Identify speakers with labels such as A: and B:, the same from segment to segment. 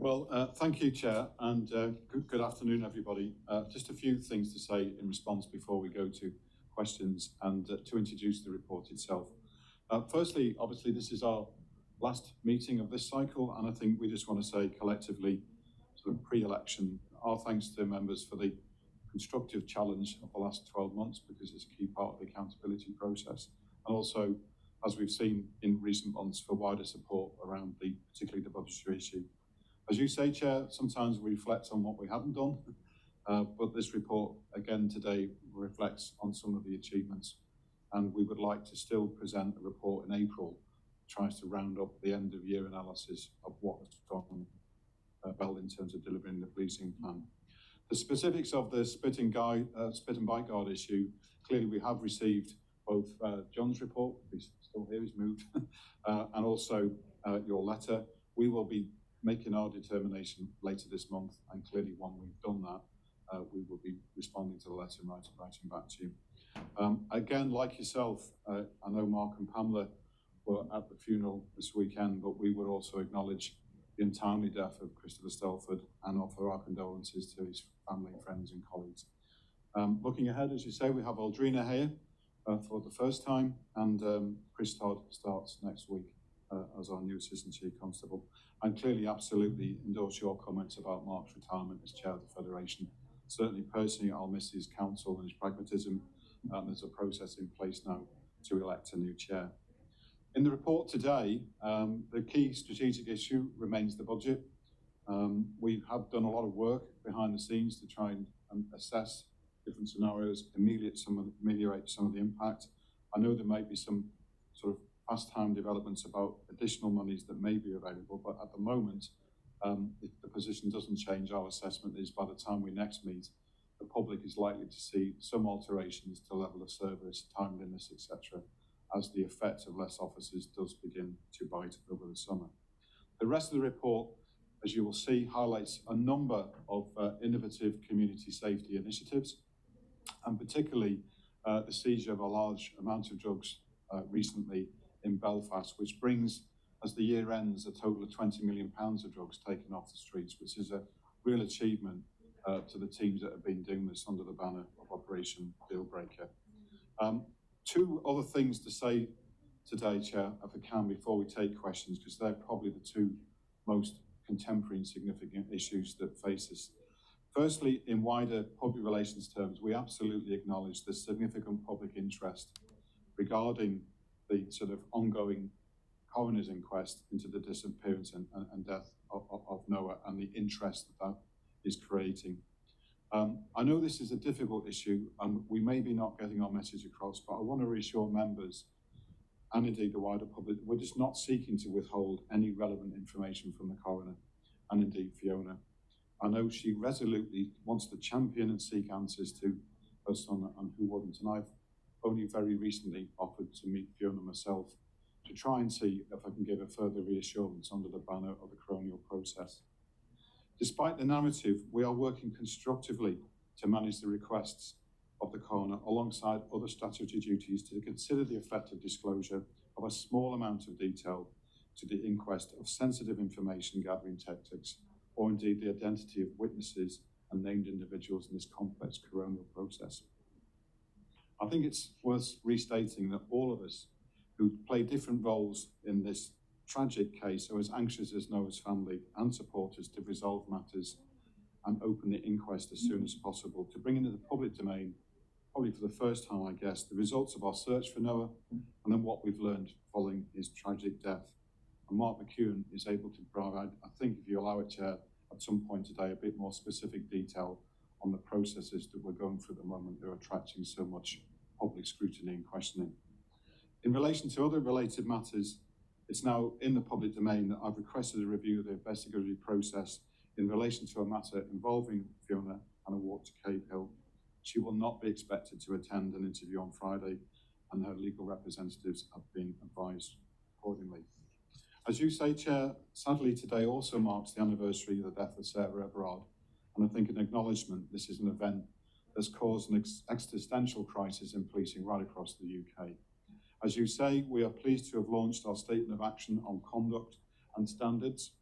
A: Well, thank you, Chair, and good afternoon, everybody. Just a few things to say in response before we go to questions and to introduce the report itself. Firstly, obviously, this is our last meeting of this cycle, and I think we just want to say collectively, sort of pre-election, our thanks to members for the constructive challenge of the last 12 months, because it's a key part of the accountability process, and also, as we've seen in recent months, for wider support around particularly the budgetary issue. As you say, Chair, sometimes we reflect on what we haven't done, but this report, again today, reflects on some of the achievements. And we would like to still present a report in April, tries to round up the end of year analysis of what has gone well in terms of delivering the policing plan. The specifics of the spit and bite guard issue, clearly we have received both John's report, he's still here, he's moved, and also your letter. We will be making our determination later this month, and clearly when we've done that, we will be responding to the letter and writing back to you. Again, like yourself, I know Mark and Pamela were at the funeral this weekend, but we would also acknowledge the untimely death of Christopher Stelford and offer our condolences to his family, friends and colleagues. Looking ahead, as you say, we have Aldrina here for the first time, and Chris Todd starts next week as our new Assistant Chief Constable. And clearly, absolutely endorse your comments about Mark's retirement as Chair of the Federation. Certainly, personally, I'll miss his counsel and his pragmatism. There's a process in place now to elect a new Chair. In the report today, the key strategic issue remains the budget. We have done a lot of work behind the scenes to try and assess different scenarios, ameliorate some of the impact. I know there might be some sort of fast-time developments about additional monies that may be available, but at the moment, if the position doesn't change, our assessment is by the time we next meet, the public is likely to see some alterations to level of service, timeliness, etc., as the effect of less officers does begin to bite over the summer. The rest of the report, as you will see, highlights a number of innovative community safety initiatives, and particularly the seizure of a large amount of drugs recently in Belfast, which brings, as the year ends, a total of £20 million of drugs taken off the streets, which is a real achievement to the teams that have been doing this under the banner of Operation Dealbreaker. Two other things to say today, Chair, if I can, before we take questions, because they're probably the two most contemporary and significant issues that face us. Firstly, in wider public relations terms, we absolutely acknowledge the significant public interest regarding the sort of ongoing coroner's inquest into the disappearance and death of Noah, and the interest that is creating. I know this is a difficult issue, and we may be not getting our message across, but I want to reassure members, and indeed the wider public, we're just not seeking to withhold any relevant information from the coroner, and indeed Fiona. I know she resolutely wants to champion and seek answers to her son and who wouldn't, and I've only very recently offered to meet Fiona myself to try and see if I can give a further reassurance under the banner of the coronial process. Despite the narrative, we are working constructively to manage the requests of the coroner alongside other statutory duties to consider the effect of disclosure of a small amount of detail to the inquest of sensitive information gathering tactics, or indeed the identity of witnesses and named individuals in this complex coronial process. I think it's worth restating that all of us who play different roles in this tragic case are as anxious as Noah's family and supporters to resolve matters and open the inquest as soon as possible, to bring into the public domain, probably for the first time, I guess, the results of our search for Noah and then what we've learned following his tragic death. And Mark McEwen is able to provide, I think if you allow it, Chair, at some point today, a bit more specific detail on the processes that we're going through at the moment that are attracting so much public scrutiny and questioning. In relation to other related matters, it's now in the public domain that I've requested a review of the investigatory process in relation to a matter involving Fiona and a walk to Cave Hill. She will not be expected to attend an interview on Friday, and her legal representatives have been advised accordingly. As you say, Chair, sadly today also marks the anniversary of the death of Sarah Everard, and I think an acknowledgement this is an event that's caused an existential crisis in policing right across the UK. As you say, we are pleased to have launched our statement of action on conduct and standards.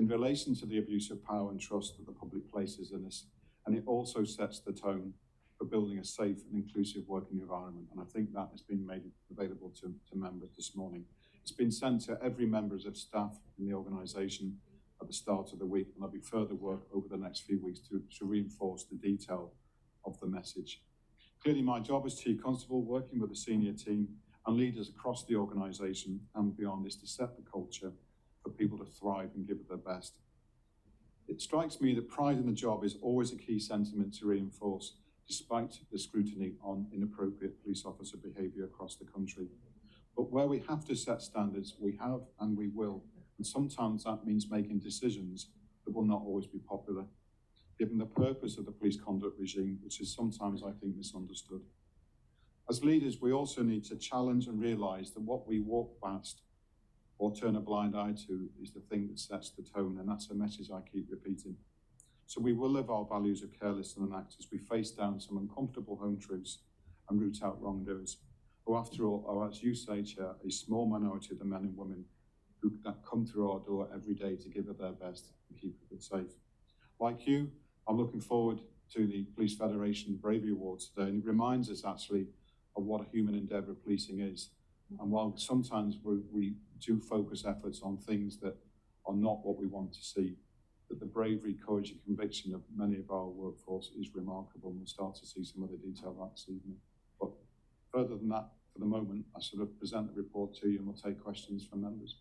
A: in relation to the abuse of power and trust that the public places in us, and it also sets the tone for building a safe and inclusive working environment. And I think that has been made available to members this morning. It's been sent to every members of staff in the organisation at the start of the week, and there'll be further work over the next few weeks to reinforce the detail of the message. Clearly, my job as Chief Constable, working with the senior team and leaders across the organisation and beyond, is to set the culture for people to thrive and give it their best. It strikes me that pride in the job is always a key sentiment to reinforce, despite the scrutiny on inappropriate police officer behaviour across the country. But where we have to set standards, we have and we will. And sometimes that means making decisions that will not always be popular, given the purpose of the police conduct regime, which is sometimes, I think, misunderstood. As leaders, we also need to challenge and realise that what we walk past or turn a blind eye to is the thing that sets the tone, and that's a message I keep repeating. So we will live our values of careless and act as we face down some uncomfortable home truths and root out wrongdoers, who after all are, as you say, Chair, a small minority of the men and women that come through our door every day to give it their best and keep it safe. Like you, I'm looking forward to the Police Federation Bravery Awards today, and it reminds us actually of what a human endeavour policing is. And while sometimes we do focus efforts on things that are not what we want to see, that the bravery, courage and conviction of many of our workforce is remarkable, and we'll start to see some of the detail of that this evening. But further than that, for the moment, I sort of present the report to you and we'll take questions from members.